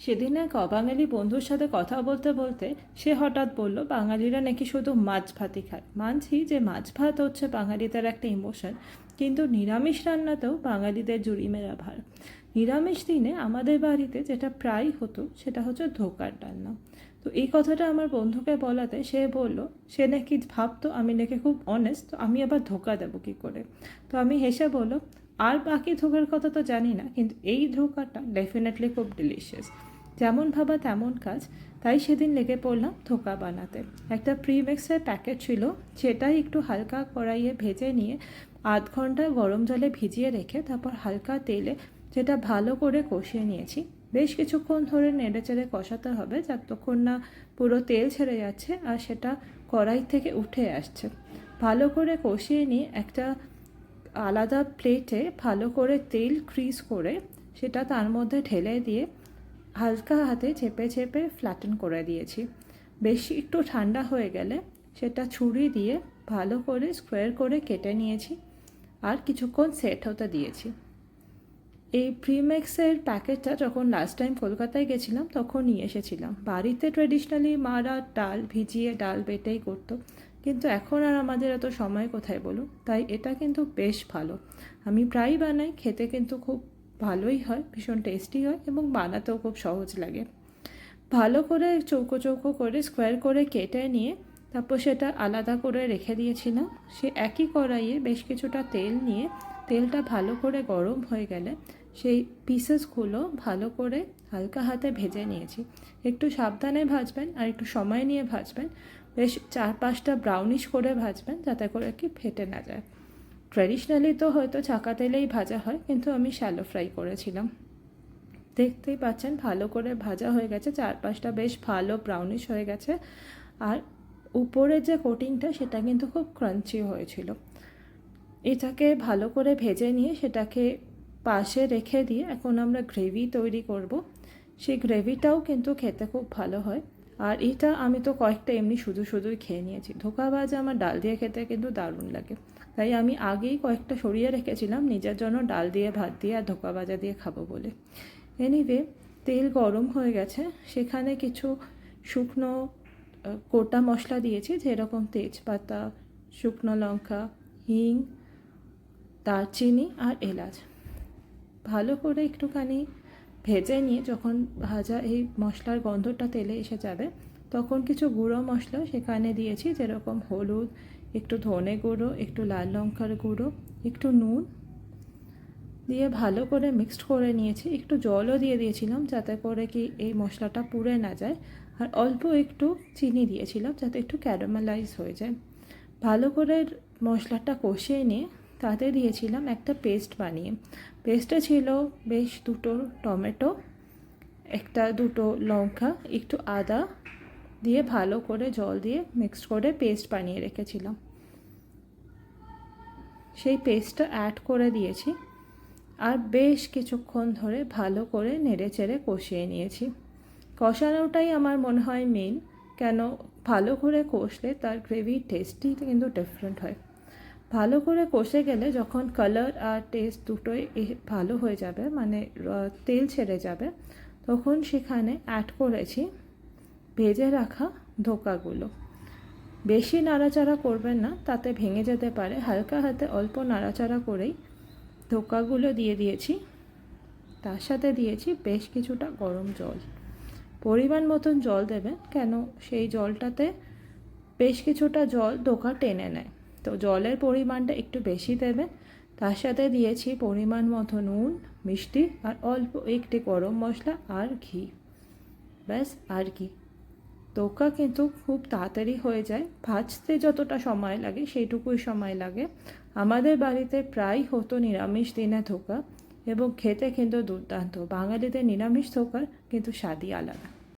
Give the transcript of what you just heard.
সেদিন এক অবাঙালি বন্ধুর সাথে কথা বলতে বলতে সে হঠাৎ বলল বাঙালিরা নাকি শুধু মাছ ভাতই খায়। মানছি যে মাছ ভাত হচ্ছে বাঙালিদের একটা ইমোশন, কিন্তু নিরামিষ রান্নাতেও বাঙালিদের জুড়িমেরা ভার। নিরামিষ দিনে আমাদের বাড়িতে যেটা প্রায় হতো সেটা হচ্ছে ধোকার ডালনা। তো এই কথাটা আমার বন্ধুকে বলাতে সে বলল সে নাকি ভাবতো আমি নাকি খুব অনেস্ট, তো আমি আবার ধোকা দেবো কী করে। তো আমি হেসে বললো আর বাকি ধোকার কথা তো জানি না, কিন্তু এই ধোকাটা ডেফিনেটলি খুব ডিলিশিয়াস। যেমন ভাবা তেমন কাজ, তাই সেদিন লেগে পড়লাম ধোকা বানাতে। একটা প্রিমিক্সের প্যাকেট ছিল, সেটাই একটু হালকা কড়াইয়ে ভেজে নিয়ে আধ ঘন্টা গরম জলে ভিজিয়ে রেখে তারপর হালকা তেলে যেটা ভালো করে কষিয়ে নিয়েছি। বেশ কিছুক্ষণ ধরে নেড়ে চেড়ে কষাতে হবে যতক্ষণ না পুরো তেল ছেড়ে যাচ্ছে আর সেটা কড়াই থেকে উঠে আসছে। ভালো করে কষিয়ে নিয়ে একটা আলাদা প্লেটে ভালো করে তেল ক্রিজ করে সেটা তার মধ্যে ঢেলে দিয়ে হালকা হাতে চেপে চেপে ফ্ল্যাটেন করে দিয়েছি। বেশি একটু ঠান্ডা হয়ে গেলে সেটা ছুরি দিয়ে ভালো করে স্কোয়ার করে কেটে নিয়েছি আর কিছুক্ষণ সেট হতে দিয়েছি। এই প্রিমেক্সের প্যাকেটটা যখন লাস্ট টাইম কলকাতায় গেছিলাম তখন নিয়ে এসেছিলাম। বাড়িতে ট্রেডিশনালি মারা ডাল ভিজিয়ে ডাল বেটেই করতো, কিন্তু এখন আর আমাদের এত সময় কোথায় বলুন, তাই এটা কিন্তু বেশ ভালো। আমি প্রায়ই বানাই, খেতে কিন্তু খুব ভালোই হয়, ভীষণ টেস্টি হয় এবং বানাতেও খুব সহজ লাগে। ভালো করে চৌকো চৌকো করে স্কোয়ার করে কেটে নিয়ে তারপর সেটা আলাদা করে রেখে দিয়েছিলাম। সে একই কড়াইয়ে বেশ কিছুটা তেল নিয়ে তেলটা ভালো করে গরম হয়ে গেলে সেই পিসেসগুলো ভালো করে হালকা হাতে ভেজে নিয়েছি। একটু সাবধানে ভাজবেন আর একটু সময় নিয়ে ভাজবেন, বেশ 4-5টা ব্রাউনিশ করে ভাজবেন যাতে করে কি ফেটে না যায়। ট্র্যাডিশনালি তো হয়তো ছাকা তেলেই ভাজা হয়, কিন্তু আমি শ্যালো ফ্রাই করেছিলাম। দেখতেই পাচ্ছেন ভালো করে ভাজা হয়ে গেছে, 4-5টা বেশ ভালো ব্রাউনিশ হয়ে গেছে আর উপরের যে কোটিংটা সেটা কিন্তু খুব ক্রাঞ্চি হয়েছিল। এটাকে ভালো করে ভেজে নিয়ে সেটাকে পাশে রেখে দিয়ে এখন আমরা গ্রেভি তৈরি করব। সেই গ্রেভিটাও কিন্তু খেতে খুব ভালো হয়। আর এটা আমি তো কয়েকটা এমনি শুধুই খেয়ে নিয়েছি। ধোকা ভাজা আমার ডাল দিয়ে খেতে কিন্তু দারুণ লাগে, তাই আমি আগেই কয়েকটা সরিয়ে রেখেছিলাম নিজের জন্য ডাল দিয়ে ভাত দিয়ে আর ধোকা ভাজা দিয়ে খাবো বলে। এনিওয়ে, তেল গরম হয়ে গেছে, সেখানে কিছু শুকনো গোটা মশলা দিয়েছি, যেরকম তেজপাতা, শুকনো লঙ্কা, হিং, দারচিনি আর এলাচ। ভালো করে একটুখানি ভেজে নিয়ে যখন ভাজা এই মশলার গন্ধটা তেলে এসে যাবে তখন কিছু গুঁড়ো মশলা সেখানে দিয়েছি, যেরকম হলুদ, একটু ধনে গুঁড়ো, একটু লাল লঙ্কার গুঁড়ো, একটু নুন দিয়ে ভালো করে মিক্সড করে নিয়েছি। একটু জলও দিয়ে দিয়েছিলাম যাতে করে কি এই মশলাটা পুড়ে না যায়, আর অল্প একটু চিনি দিয়েছিলাম যাতে একটু ক্যারামেলাইজ হয়ে যায়। ভালো করে মশলাটা কষিয়ে নিয়ে তাতে দিয়েছিলাম একটা পেস্ট বানিয়ে। পেস্টে ছিল বেশ 2টো টমেটো, দুটো লঙ্কা, একটু আদা দিয়ে ভালো করে জল দিয়ে মিক্সড করে পেস্ট বানিয়ে রেখেছিলাম। সেই পেস্টটা অ্যাড করে দিয়েছি আর বেশ কিছুক্ষণ ধরে ভালো করে নেড়ে চেড়ে কষিয়ে নিয়েছি। কষানোটাই আমার মনে হয় মেন, কেন ভালো করে কষলে তার গ্রেভির টেস্টই কিন্তু ডিফারেন্ট হয়। ভালো করে কষে গেলে যখন কালার আর টেস্ট দুটোই ভালো হয়ে যাবে, মানে তেল ছেড়ে যাবে, তখন সেখানে অ্যাড করেছি ভেজে রাখা ধোকাগুলো। বেশি নাড়াচাড়া করবেন না, তাতে ভেঙে যেতে পারে। হালকা হাতে অল্প নাড়াচাড়া করেই ধোকাগুলো দিয়ে দিয়েছি। তার সাথে দিয়েছি বেশ কিছুটা গরম জল। পরিমাণ মতন জল দেবেন, কেন সেই জলটাতে বেশ কিছুটা জল ধোকা টেনে নেয়, তো জলের পরিমাণটা একটু বেশি দেবেন। তার সাথে দিয়েছি পরিমাণ মতো নুন, মিষ্টি আর অল্প একটি গরম মশলা আর ঘি। ব্যাস, আর কি। ধোকা কিন্তু খুব তাড়াতাড়ি হয়ে যায়, ভাজতে যতটা সময় লাগে সেইটুকুই সময় লাগে। আমাদের বাড়িতে প্রায় হতো নিরামিষ দিনে ধোকা, এবং খেতে কিন্তু দুর্দান্ত। বাঙালিদের নিরামিষ ধোকার কিন্তু স্বাদই আলাদা।